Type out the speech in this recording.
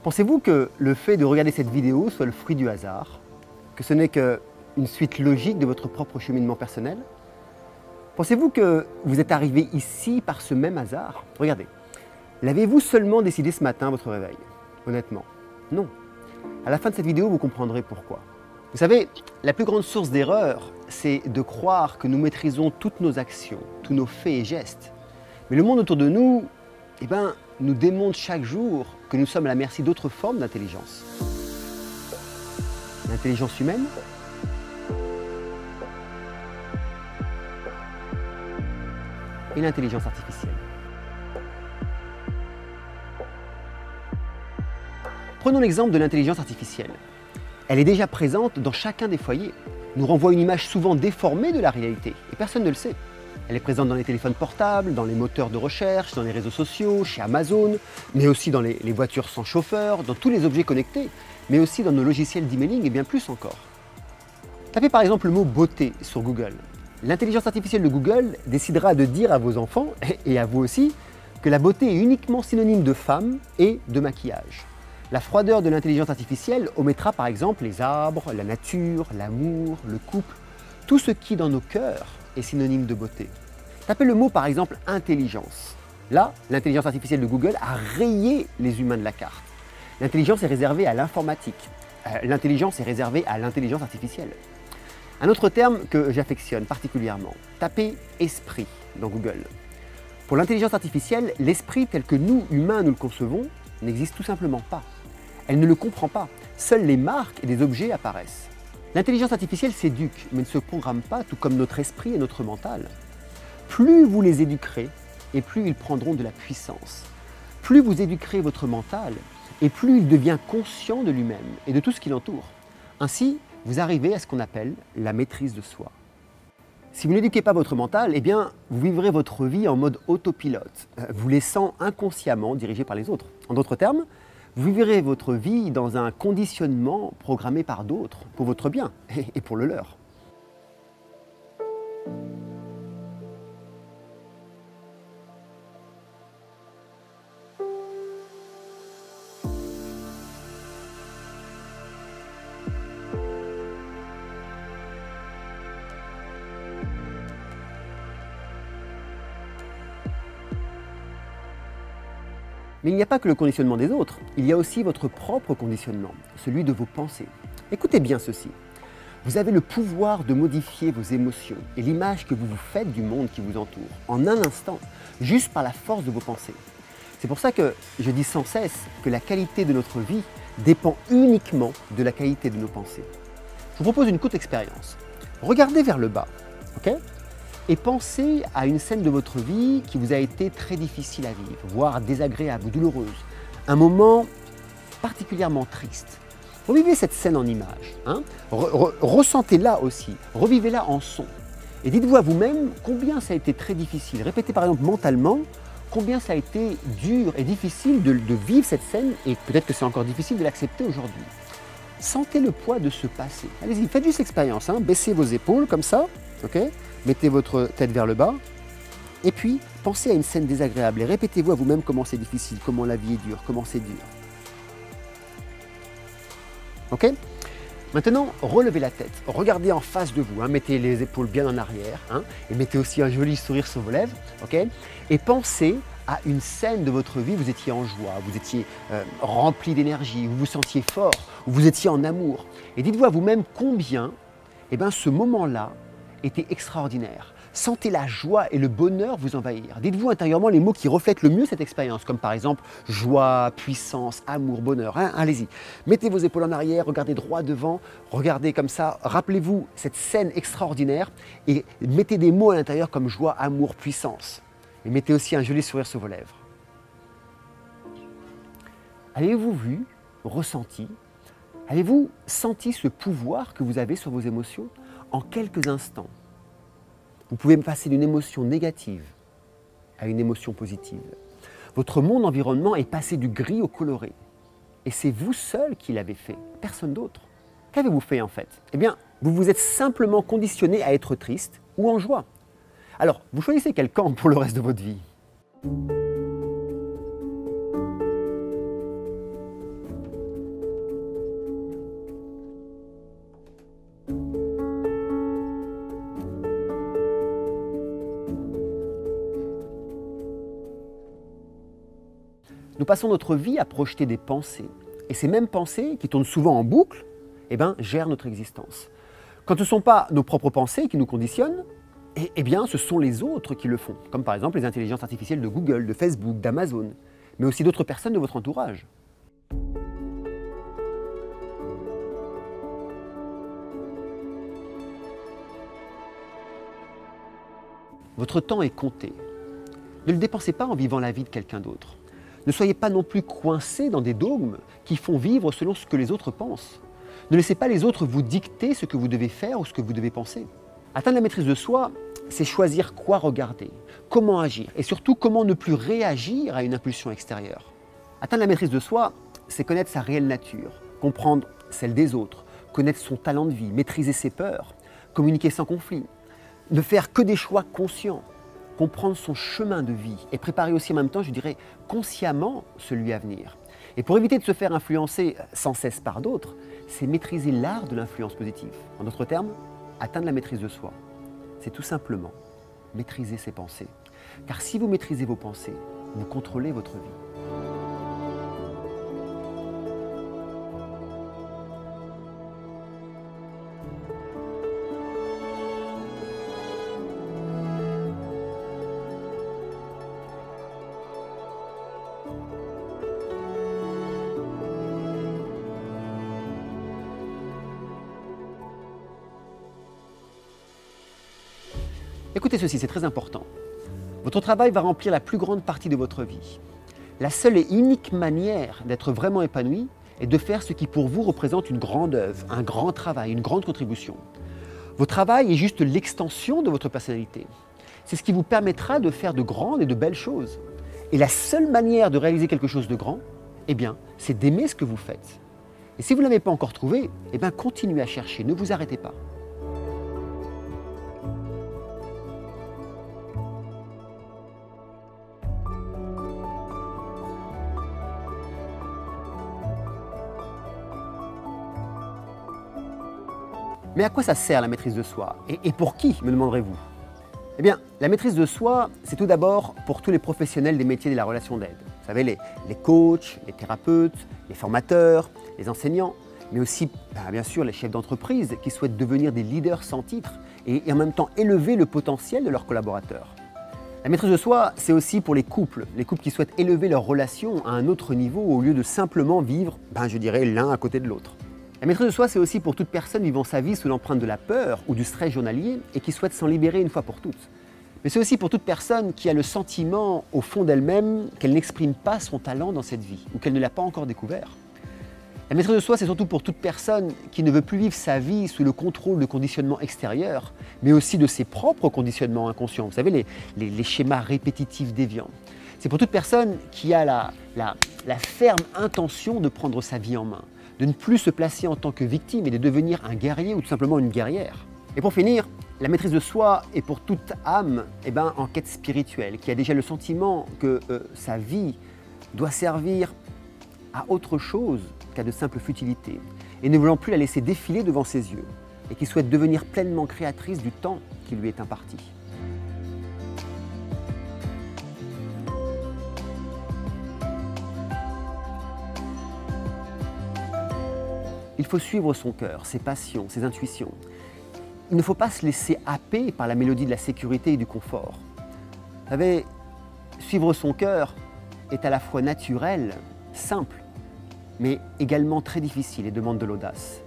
Pensez-vous que le fait de regarder cette vidéo soit le fruit du hasard? Que ce n'est qu'une suite logique de votre propre cheminement personnel? Pensez-vous que vous êtes arrivé ici par ce même hasard? Regardez, l'avez-vous seulement décidé ce matin à votre réveil? Honnêtement, non. À la fin de cette vidéo, vous comprendrez pourquoi. Vous savez, la plus grande source d'erreur, c'est de croire que nous maîtrisons toutes nos actions, tous nos faits et gestes. Mais le monde autour de nous, nous démontre chaque jour que nous sommes à la merci d'autres formes d'intelligence. L'intelligence humaine, et l'intelligence artificielle. Prenons l'exemple de l'intelligence artificielle. Elle est déjà présente dans chacun des foyers, nous renvoie une image souvent déformée de la réalité, et personne ne le sait. Elle est présente dans les téléphones portables, dans les moteurs de recherche, dans les réseaux sociaux, chez Amazon, mais aussi dans les voitures sans chauffeur, dans tous les objets connectés, mais aussi dans nos logiciels d'emailing et bien plus encore. Tapez par exemple le mot beauté sur Google. L'intelligence artificielle de Google décidera de dire à vos enfants, et à vous aussi, que la beauté est uniquement synonyme de femme et de maquillage. La froideur de l'intelligence artificielle omettra par exemple les arbres, la nature, l'amour, le couple, tout ce qui dans nos cœurs est synonyme de beauté. Tapez le mot par exemple intelligence. Là, l'intelligence artificielle de Google a rayé les humains de la carte. L'intelligence est réservée à l'informatique. L'intelligence est réservée à l'intelligence artificielle. Un autre terme que j'affectionne particulièrement, tapez esprit dans Google. Pour l'intelligence artificielle, l'esprit tel que nous, humains, nous le concevons, n'existe tout simplement pas. Elle ne le comprend pas. Seules les marques et des objets apparaissent. L'intelligence artificielle s'éduque, mais ne se programme pas, tout comme notre esprit et notre mental. Plus vous les éduquerez, et plus ils prendront de la puissance. Plus vous éduquerez votre mental, et plus il devient conscient de lui-même et de tout ce qui l'entoure. Ainsi, vous arrivez à ce qu'on appelle la maîtrise de soi. Si vous n'éduquez pas votre mental, vous vivrez votre vie en mode autopilote, vous laissant inconsciemment dirigé par les autres. En d'autres termes, vous vivrez votre vie dans un conditionnement programmé par d'autres, pour votre bien et pour le leur. Mais il n'y a pas que le conditionnement des autres, il y a aussi votre propre conditionnement, celui de vos pensées. Écoutez bien ceci, vous avez le pouvoir de modifier vos émotions et l'image que vous vous faites du monde qui vous entoure, en un instant, juste par la force de vos pensées. C'est pour ça que je dis sans cesse que la qualité de notre vie dépend uniquement de la qualité de nos pensées. Je vous propose une courte expérience. Regardez vers le bas, ok ? Et pensez à une scène de votre vie qui vous a été très difficile à vivre, voire désagréable ou douloureuse. Un moment particulièrement triste. Revivez cette scène en images. Ressentez-la aussi, revivez-la en son. Et dites-vous à vous-même combien ça a été très difficile. Répétez par exemple mentalement combien ça a été dur et difficile de vivre cette scène et peut-être que c'est encore difficile de l'accepter aujourd'hui. Sentez le poids de ce passé. Allez-y, faites juste l'expérience. Baissez vos épaules comme ça, ok ? Mettez votre tête vers le bas et puis pensez à une scène désagréable et répétez-vous à vous-même comment c'est difficile, comment la vie est dure, comment c'est dur. Ok? Maintenant, relevez la tête, regardez en face de vous, mettez les épaules bien en arrière et mettez aussi un joli sourire sur vos lèvres. Ok? Et pensez à une scène de votre vie où vous étiez en joie, vous étiez rempli d'énergie, où vous vous sentiez fort, où vous étiez en amour. Et dites-vous à vous-même combien ce moment-là était extraordinaire. Sentez la joie et le bonheur vous envahir. Dites-vous intérieurement les mots qui reflètent le mieux cette expérience, comme par exemple joie, puissance, amour, bonheur. Allez-y, mettez vos épaules en arrière, regardez droit devant, regardez comme ça, rappelez-vous cette scène extraordinaire et mettez des mots à l'intérieur comme joie, amour, puissance. Et mettez aussi un joli sourire sur vos lèvres. Avez-vous vu, ressenti, avez-vous senti ce pouvoir que vous avez sur vos émotions? En quelques instants, vous pouvez passer d'une émotion négative à une émotion positive. Votre monde environnement est passé du gris au coloré. Et c'est vous seul qui l'avez fait, personne d'autre. Qu'avez-vous fait en fait? Vous vous êtes simplement conditionné à être triste ou en joie. Alors, vous choisissez quel camp pour le reste de votre vie? Nous passons notre vie à projeter des pensées. Et ces mêmes pensées, qui tournent souvent en boucle, gèrent notre existence. Quand ce ne sont pas nos propres pensées qui nous conditionnent, ce sont les autres qui le font, comme par exemple les intelligences artificielles de Google, de Facebook, d'Amazon, mais aussi d'autres personnes de votre entourage. Votre temps est compté. Ne le dépensez pas en vivant la vie de quelqu'un d'autre. Ne soyez pas non plus coincés dans des dogmes qui font vivre selon ce que les autres pensent. Ne laissez pas les autres vous dicter ce que vous devez faire ou ce que vous devez penser. Atteindre la maîtrise de soi, c'est choisir quoi regarder, comment agir et surtout comment ne plus réagir à une impulsion extérieure. Atteindre la maîtrise de soi, c'est connaître sa réelle nature, comprendre celle des autres, connaître son talent de vie, maîtriser ses peurs, communiquer sans conflit, ne faire que des choix conscients, comprendre son chemin de vie et préparer aussi en même temps, je dirais, consciemment celui à venir. Et pour éviter de se faire influencer sans cesse par d'autres, c'est maîtriser l'art de l'influence positive. En d'autres termes, atteindre la maîtrise de soi, c'est tout simplement maîtriser ses pensées. Car si vous maîtrisez vos pensées, vous contrôlez votre vie. Écoutez ceci, c'est très important. Votre travail va remplir la plus grande partie de votre vie. La seule et unique manière d'être vraiment épanoui est de faire ce qui pour vous représente une grande œuvre, un grand travail, une grande contribution. Votre travail est juste l'extension de votre personnalité. C'est ce qui vous permettra de faire de grandes et de belles choses. Et la seule manière de réaliser quelque chose de grand, c'est d'aimer ce que vous faites. Et si vous ne l'avez pas encore trouvé, continuez à chercher, ne vous arrêtez pas. Mais à quoi ça sert la maîtrise de soi? Et pour qui, me demanderez-vous? La maîtrise de soi, c'est tout d'abord pour tous les professionnels des métiers de la relation d'aide. Vous savez, les coachs, les thérapeutes, les formateurs, les enseignants, mais aussi, bien sûr, les chefs d'entreprise qui souhaitent devenir des leaders sans titre et en même temps élever le potentiel de leurs collaborateurs. La maîtrise de soi, c'est aussi pour les couples qui souhaitent élever leur relation à un autre niveau au lieu de simplement vivre, je dirais, l'un à côté de l'autre. La maîtrise de soi, c'est aussi pour toute personne vivant sa vie sous l'empreinte de la peur ou du stress journalier et qui souhaite s'en libérer une fois pour toutes. Mais c'est aussi pour toute personne qui a le sentiment, au fond d'elle-même, qu'elle n'exprime pas son talent dans cette vie ou qu'elle ne l'a pas encore découvert. La maîtrise de soi, c'est surtout pour toute personne qui ne veut plus vivre sa vie sous le contrôle de conditionnements extérieurs, mais aussi de ses propres conditionnements inconscients. Vous savez, les schémas répétitifs déviants. C'est pour toute personne qui a la ferme intention de prendre sa vie en main, de ne plus se placer en tant que victime et de devenir un guerrier ou tout simplement une guerrière. Et pour finir, la maîtrise de soi est pour toute âme en quête spirituelle, qui a déjà le sentiment que sa vie doit servir à autre chose qu'à de simples futilités, et ne voulant plus la laisser défiler devant ses yeux, et qui souhaite devenir pleinement créatrice du temps qui lui est imparti. Il faut suivre son cœur, ses passions, ses intuitions. Il ne faut pas se laisser happer par la mélodie de la sécurité et du confort. Vous savez, suivre son cœur est à la fois naturel, simple, mais également très difficile et demande de l'audace.